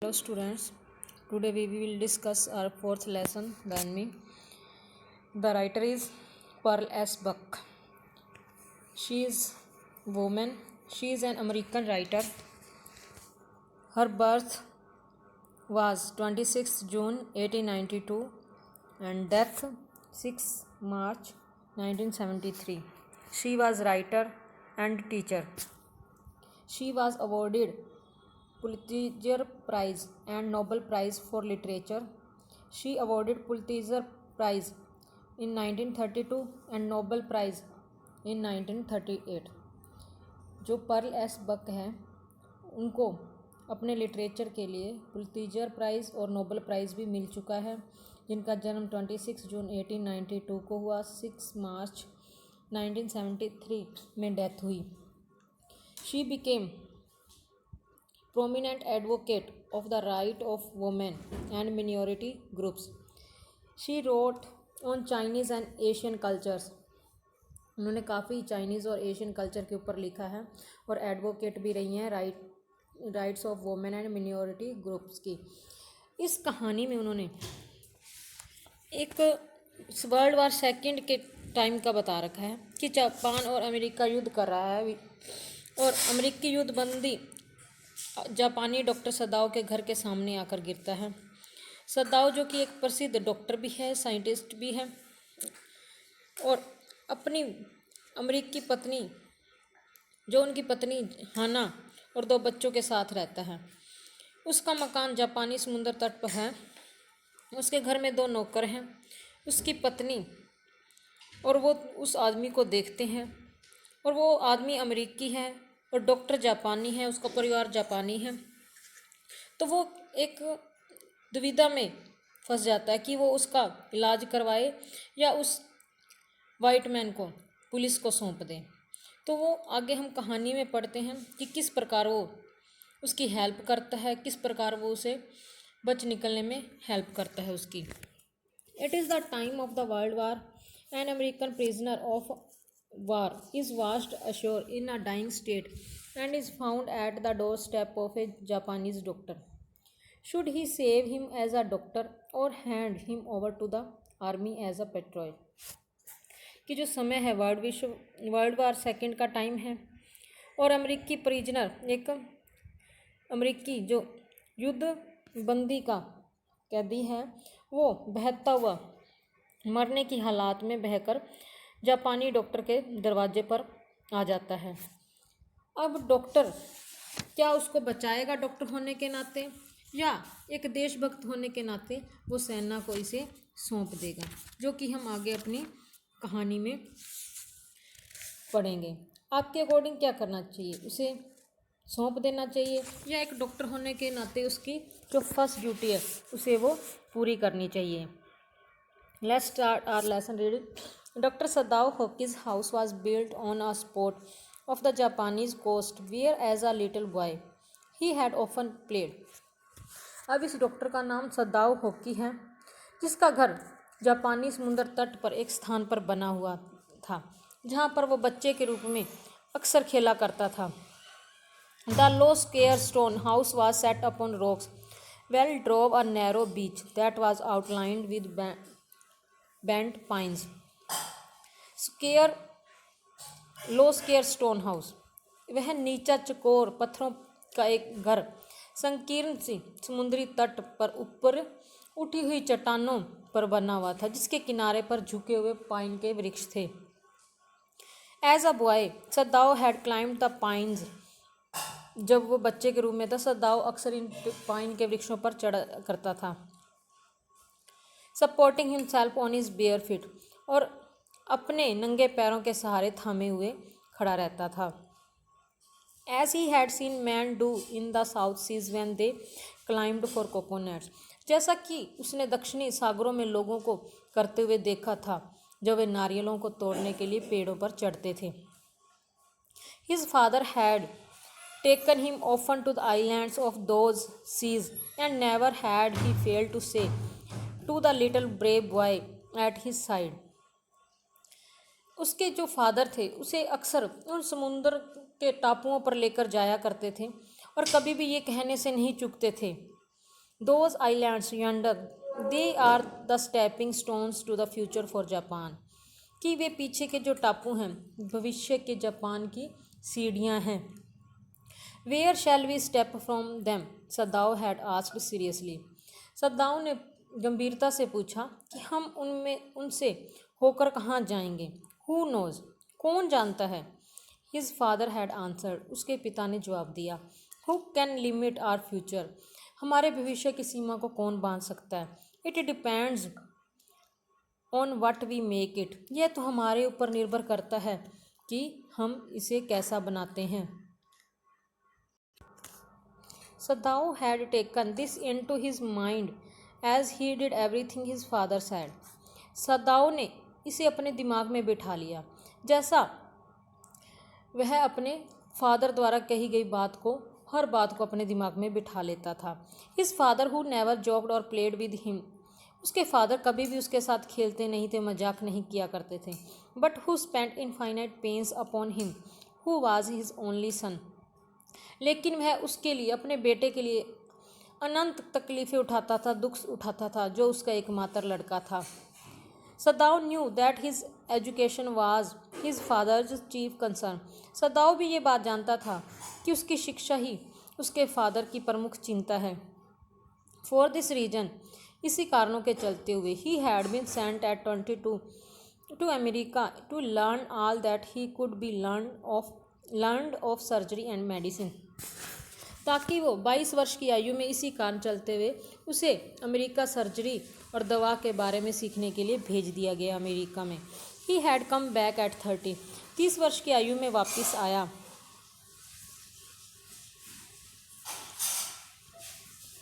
Hello students, today we will discuss our fourth lesson, the enemy. The writer is Pearl S. Buck. She is woman. She is an American writer. Her birth was 26 June 1892 and death 6 March 1973. She was writer and teacher. She was awarded Pulitzer Prize and Nobel Prize for Literature. She awarded Pulitzer Prize in 1932 and Nobel Prize in 1938. जो Pearl S बक हैं उनको अपने literature के लिए Pulitzer price और Nobel prize भी मिल चुका है, जिनका जन्म 26 जून 1892 को हुआ, 6 मार्च 1973 में डेथ हुई. She became prominent advocate of the right of women and minority groups. She wrote on Chinese and Asian cultures. उन्होंने काफ़ी चाइनीज़ और एशियन कल्चर के ऊपर लिखा है और एडवोकेट भी रही हैं rights of women and minority groups की. इस कहानी में उन्होंने एक वर्ल्ड वार सेकंड के टाइम का बता रखा है कि जापान और अमेरिका युद्ध कर रहा है और अमेरिकी युद्धबंदी जापानी डॉक्टर सदाओ के घर के सामने आकर गिरता है. सदाओ जो कि एक प्रसिद्ध डॉक्टर भी है, साइंटिस्ट भी है और अपनी अमेरिकी पत्नी जो उनकी पत्नी हाना और 2 बच्चों के साथ रहता है. उसका मकान जापानी समुद्र तट पर है. उसके घर में 2 नौकर हैं, उसकी पत्नी, और वो उस आदमी को देखते हैं और वो आदमी अमेरिकी है और डॉक्टर जापानी है, उसका परिवार जापानी है. तो वो एक दुविधा में फंस जाता है कि वो उसका इलाज करवाए या उस वाइट मैन को पुलिस को सौंप दें. तो वो आगे हम कहानी में पढ़ते हैं कि किस प्रकार वो उसकी हेल्प करता है, किस प्रकार वो उसे बच निकलने में हेल्प करता है उसकी. It is the time of the world war. An American prisoner of war is washed ashore in a dying state and is found at the doorstep of a Japanese doctor. Should he save him as a doctor or hand him over to the army as a patriot? कि जो समय है world war second का time है और अमेरिकी prisoner, एक अमेरिकी जो युद्ध बंदी का कैदी है, वो बहता हुआ मरने की हालात में बहकर जापानी डॉक्टर के दरवाजे पर आ जाता है. अब डॉक्टर क्या उसको बचाएगा डॉक्टर होने के नाते, या एक देशभक्त होने के नाते वो सेना को इसे सौंप देगा, जो कि हम आगे अपनी कहानी में पढ़ेंगे. आपके अकॉर्डिंग क्या करना चाहिए? उसे सौंप देना चाहिए या एक डॉक्टर होने के नाते उसकी जो फर्स्ट ड्यूटी है उसे वो पूरी करनी चाहिए? Let's start our lesson reading. Dr. Sadao Hoki's house was built on a spot of the Japanese coast where as a little boy he had often played. अब इस डॉक्टर का नाम सदाओ होकी है, जिसका घर जापानी समुद्र तट पर एक स्थान पर बना हुआ था जहाँ पर वो बच्चे के रूप में अक्सर खेला करता था. The low square stone house was set upon rocks well drove a narrow beach that was outlined with bent pines. Low square stone house, वह नीचा चकोर पत्थरों का एक घर संकीर्ण सी समुद्री तट पर ऊपर उठी हुई चट्टानों पर बना हुआ था, जिसके किनारे पर झुके हुए पाइन के वृक्ष थे. As a boy Sadao had climbed the pines. जब वो बच्चे के रूप में था, सदाओ अक्सर इन पाइन के वृक्षों पर चढ़ा करता था. Supporting himself on his bare feet, और अपने नंगे पैरों के सहारे थामे हुए खड़ा रहता था. As he had seen man do in the south seas when they climbed for coconuts, जैसा कि उसने दक्षिणी सागरों में लोगों को करते हुए देखा था जब वे नारियलों को तोड़ने के लिए पेड़ों पर चढ़ते थे. His father had taken him often to the islands of those seas and never had he failed to say to the little brave boy at his side. उसके जो फादर थे उसे अक्सर उन समुद्र के टापुओं पर लेकर जाया करते थे और कभी भी ये कहने से नहीं चूकते थे Those islands yonder, they are the stepping stones to the future for Japan. कि वे पीछे के जो टापू हैं भविष्य के जापान की सीढ़ियां हैं. Where shall we step from them? Sadao had asked seriously. सदाओ ने गंभीरता से पूछा कि हम उनसे होकर कहाँ जाएंगे. Who knows? कौन जानता है. His father had answered. उसके पिता ने जवाब दिया. Who can limit our future? हमारे भविष्य की सीमा को कौन बांध सकता है. It depends on what we make it. यह तो हमारे ऊपर निर्भर करता है कि हम इसे कैसा बनाते हैं. Sadao had taken this into his mind as he did everything his father said. सदाओ ने इसे अपने दिमाग में बिठा लिया जैसा वह अपने फादर द्वारा कही गई हर बात को अपने दिमाग में बिठा लेता था. His father who never joked or played with him. उसके फादर कभी भी उसके साथ खेलते नहीं थे, मजाक नहीं किया करते थे. But who spent infinite pains upon him, who was his only son. लेकिन वह उसके लिए, अपने बेटे के लिए अनंत तकलीफ़ें उठाता था, दुख उठाता था, जो उसका एकमात्र लड़का था. Sadao knew that his education was his father's chief concern. Sadao भी ये बात जानता था कि उसकी शिक्षा ही उसके फादर की प्रमुख चिंता है. फॉर दिस रीजन, इसी कारणों के चलते हुए, he had been sent at 22 to America to learn all that he could be learned of surgery and medicine. ताकि वो 22 वर्ष की आयु में इसी कारण चलते हुए उसे अमेरिका सर्जरी और दवा के बारे में सीखने के लिए भेज दिया गया अमेरिका में. He had come back at 30 वर्ष की आयु में वापस आया.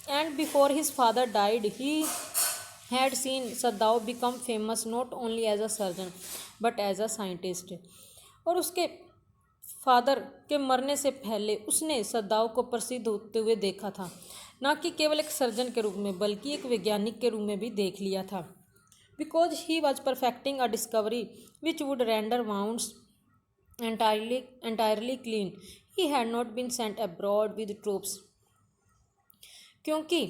And before his father died he had seen Sadao become famous not only as a surgeon but as a scientist. और उसके फादर के मरने से पहले उसने सदाओ को प्रसिद्ध होते हुए देखा था. न कि केवल एक सर्जन के रूप में बल्कि एक वैज्ञानिक के रूप में भी देख लिया था. Because he was perfecting a discovery which would render wounds entirely clean. He had not been sent abroad with troops. क्योंकि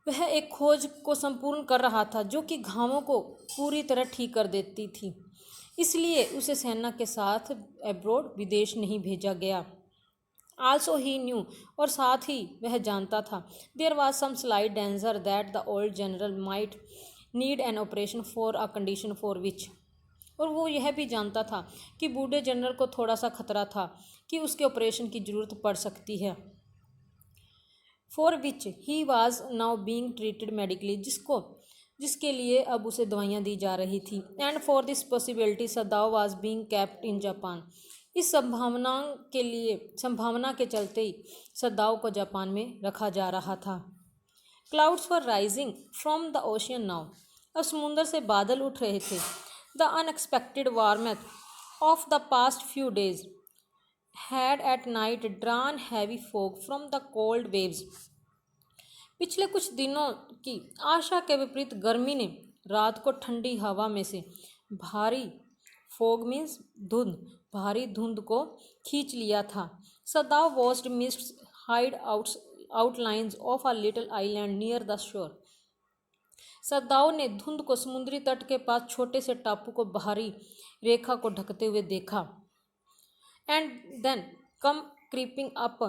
वह एक खोज को संपूर्ण कर रहा था जो कि घावों को पूरी तरह ठीक कर देती थी. इसलिए उसे सेना के साथ एब्रोड विदेश नहीं भेजा गया. आल्सो ही न्यू, और साथ ही वह जानता था, there was some slight danger that the old general might need an operation for a condition for which. और वो यह भी जानता था कि बूढ़े जनरल को थोड़ा सा खतरा था कि उसके ऑपरेशन की ज़रूरत पड़ सकती है. For which he was now being treated medically, जिसके लिए अब उसे दवाइयाँ दी जा रही थी. And for this possibility Sadao was being kept in Japan. इस संभावना के चलते ही सदाओ को जापान में रखा जा रहा था. Clouds were rising from the ocean now. अब समुंदर से बादल उठ रहे थे. The unexpected warmth of the past few days had at night drawn heavy fog from the cold waves. पिछले कुछ दिनों की आशा के विपरीत गर्मी ने रात को ठंडी हवा में से भारी फोग मीन्स भारी धुंध को खींच लिया था. Sadao watched mists hide outlines of a little island near the shore. Sadao ने धुंध को समुद्री तट के पास छोटे से टापू को बाहरी रेखा को ढकते हुए देखा. And then come creeping up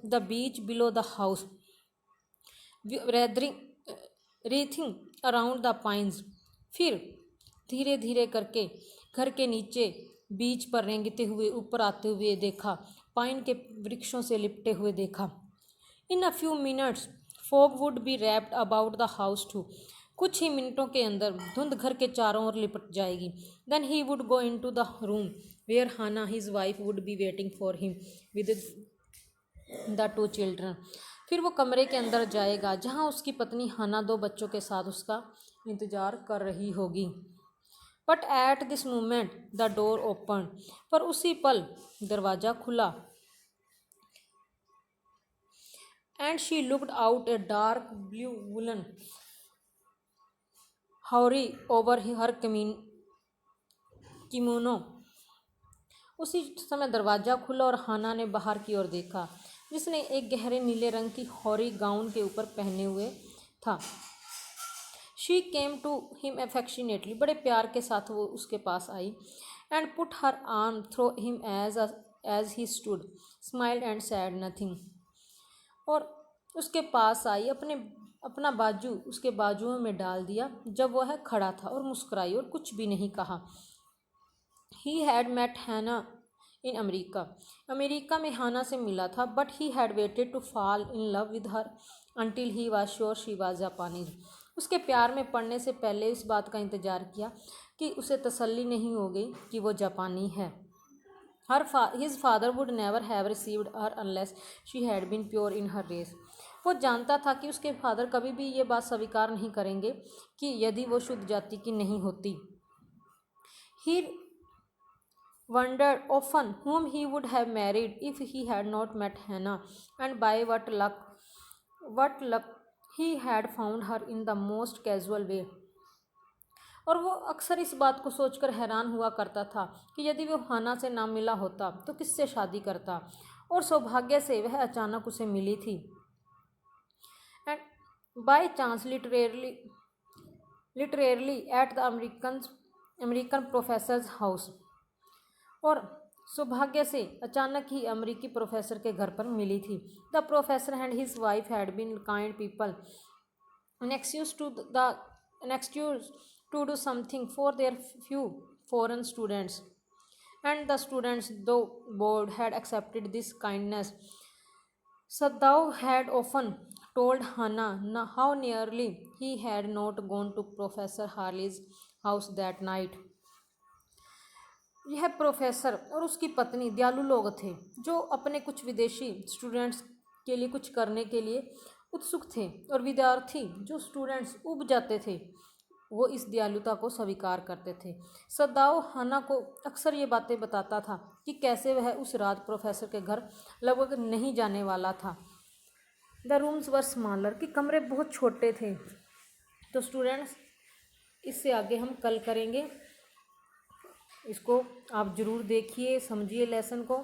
the beach below the house writhing around the pines. फिर धीरे धीरे करके घर के नीचे बीच पर रेंगते हुए ऊपर आते हुए देखा, पाइन के वृक्षों से लिपटे हुए देखा. In a few minutes fog would be wrapped about the house too. कुछ ही मिनटों के अंदर धुंध घर के चारों ओर लिपट जाएगी. Then he would go into the room where Hana his wife would be waiting for him with the 2 children. फिर वो कमरे के अंदर जाएगा जहाँ उसकी पत्नी हाना 2 बच्चों के साथ उसका इंतजार कर रही होगी. But at this moment the door open. पर उसी पल दरवाज़ा खुला. And she looked out a dark blue woollen haori over her kimono. उसी समय दरवाज़ा खुला और हाना ने बाहर की ओर देखा, जिसने एक गहरे नीले रंग की हौरी गाउन के ऊपर पहने हुए था। She came to him affectionately, बड़े प्यार के साथ वो उसके पास आई, and put her arm through him as he stood, smiled and said nothing, और उसके पास आई, अपना बाजू उसके बाजुओं में डाल दिया जब वह खड़ा था, और मुस्कुराई और कुछ भी नहीं कहा। ही हैड मेट हैना इन अमेरिका में हाना से मिला था, but he had waited to fall in love with her until he was sure she was Japanese. उसके प्यार में पड़ने से पहले इस बात का इंतजार किया कि उसे तसल्ली नहीं हो गई कि वो जापानी है। His father would never have received her unless she had been pure in her race. वो जानता था कि उसके फादर कभी भी ये बात स्वीकार नहीं करेंगे कि यदि वो शुद्ध जाति की नहीं होती। He wondered often whom he would have married if he had not met Hannah, and by what luck he had found her in the most casual way. और वो अक्सर इस बात को सोचकर हैरान हुआ करता था कि यदि वो हाना से ना मिला होता तो किससे शादी करता, और सौभाग्य से वह अचानक उसे मिली थी। And by chance literally at the American professor's house, और सौभाग्य से अचानक ही अमेरिकी प्रोफेसर के घर पर मिली थी। The professor and his wife had been kind people excused to do something for their few foreign students, and the students, though bored, had accepted this kindness. Sadao had often told Hannah how nearly he had not gone to Professor Harley's house that night. यह professor और उसकी पत्नी दयालु लोग थे, जो अपने कुछ विदेशी स्टूडेंट्स के लिए कुछ करने के लिए उत्सुक थे, और विद्यार्थी जो स्टूडेंट्स उब जाते थे वो इस दयालुता को स्वीकार करते थे। सदाओ हाना को अक्सर ये बातें बताता था कि कैसे वह उस रात प्रोफेसर के घर लगभग नहीं जाने वाला था। द रूम्स वर स्मॉलर, कि कमरे बहुत छोटे थे। तो स्टूडेंट्स, इससे आगे हम कल करेंगे, इसको आप ज़रूर देखिए, समझिए लेसन को।